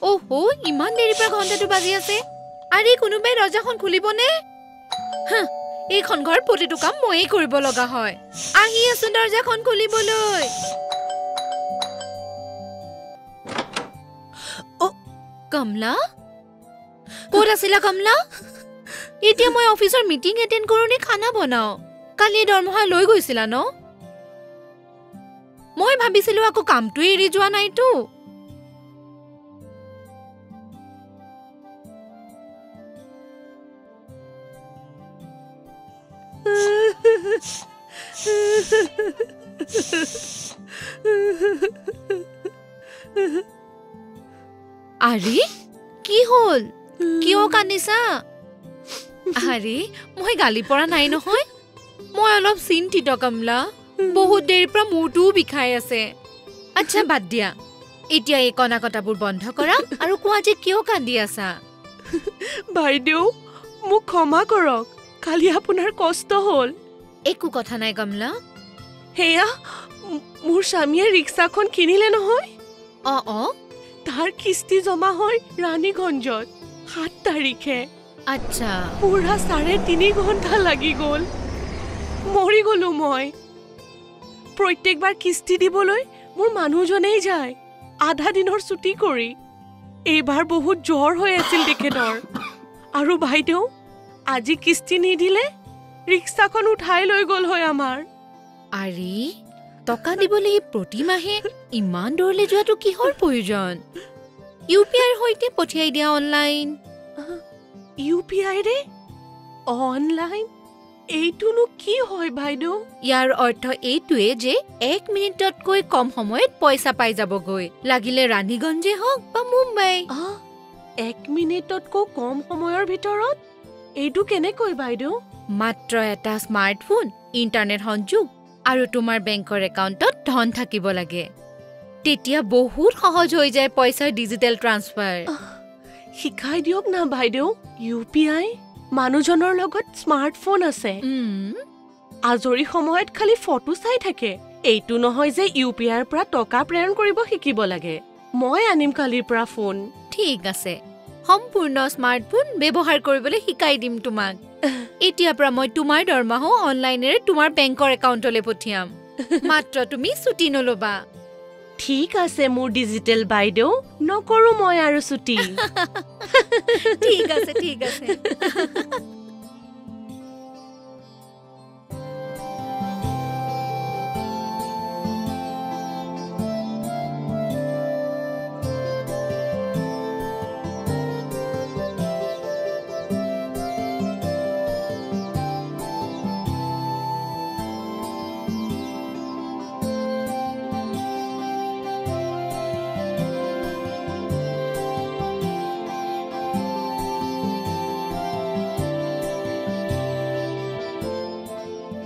ওহো ইমান দেৰিৰ পৰা ঘণ্টাটো বাজি আছে আৰে কোনোবাই দৰ্জাখন খুলিবনে এইখন ঘৰ প্ৰতিটো কাম ময়েই কৰিব লগা হয় আহি আছো দৰ্জাখন খুলিবলৈ কমলা ক'ত আছিলা কমলা এতিয়া মই অফিচৰ মিটিং এটেণ্ড কৰো নে খানা বনাও কালি দৰমহা লৈ গৈছিলা ন মই ভাবিছিলো আকৌ কামটো এৰি যোৱা নাইতো আৰে কি হ'ল কিয় কান্দিছা আৰে মই গালি পৰা নাই নহয় মই অলপ চিন্তিত কমলা বহুত দেৰিৰ পৰা মূৰটোও বিষাই আছে আচ্ছা বাদ দিয়া এতিয়া এই কণা কটাবোৰ বন্ধ কৰা আৰু কোৱা যে কিয় কান্দি আছা বাইদেউ মোক ক্ষমা কৰক কালি আপোনাৰ কষ্ট হ'ল একো কথা নাই কমলা হেয়া মোৰ স্বামীয়ে ৰিক্সাখন কিনিলে নহয় অ তাৰ কিস্তি জমা হয় ৰাণীগঞ্জত 7 তাৰিখে আচ্ছা পুৰা 3.5 ঘণ্টা লাগি গ'ল মৰি গ'লো মই প্ৰত্যেকবাৰ কিস্তি দিবলৈ মোৰ মানুহজনেই যায় আধা দিনৰ ছুটি কৰি এইবাৰ বহুত জ্বৰ হৈ আছিল তেখেতৰ আৰু বাইদেউ আজি কিস্তি নিদিলে ৰিক্সাখন উঠাই লৈ গ'ল হয় আমাৰ আৰে টকা দিবলৈ প্ৰতিমাহে ইমান দূৰলৈ যোৱাটো কিহৰ প্ৰয়োজন ইউপিআইৰ সৈতে পঠিয়াই দিয়া অনলাইন ইউপিআই ৰে অনলাইন এইটোনো কি হয় বাইদেউ ইয়াৰ অৰ্থ এইটোৱে যে 1 মিনিটতকৈ কম সময়ত পইচা পাই যাবগৈ লাগিলে ৰাণীগঞ্জে হওক বা মুম্বাই 1 মিনিটতকৈ কম সময়ৰ ভিতৰত এইটো কেনেকৈ বাইদেউ মাত্ৰ এটা স্মাৰ্টফোন ইণ্টাৰনেট সংযোগ আৰু তোমাৰ বেংকৰ একাউণ্টত ধন থাকিব লাগে তেতিয়া বহুত সহজ হৈ যায় পইচাৰ ডিজিটেল ট্ৰান্সফাৰ শিকাই দিয়ক না বাইদেউ ইউপিআই মানুহজনৰ লগত স্মাৰ্টফোন আছে আজৰি সময়ত খালি ফটো চাই থাকে এইটো নহয় যে ইউপিআইৰ পৰা টকা প্ৰেৰণ কৰিব শিকিব লাগে মই আনিম কালিৰ পৰা ফোন ঠিক আছে সম্পূৰ্ণ স্মাৰ্টফোন ব্যৱহাৰ কৰিবলৈ শিকাই দিম তোমাক এতিয়াৰ পৰা মই তোমাৰ দৰমহা অনলাইনেৰে তোমাৰ বেংকৰ একাউণ্টলৈ পঠিয়াম মাত্ৰ তুমি ছুটি নলবা ঠিক আছে মোৰ ডিজিটেল বাইদেউ নকৰো মই আৰু ছুটি ঠিক আছে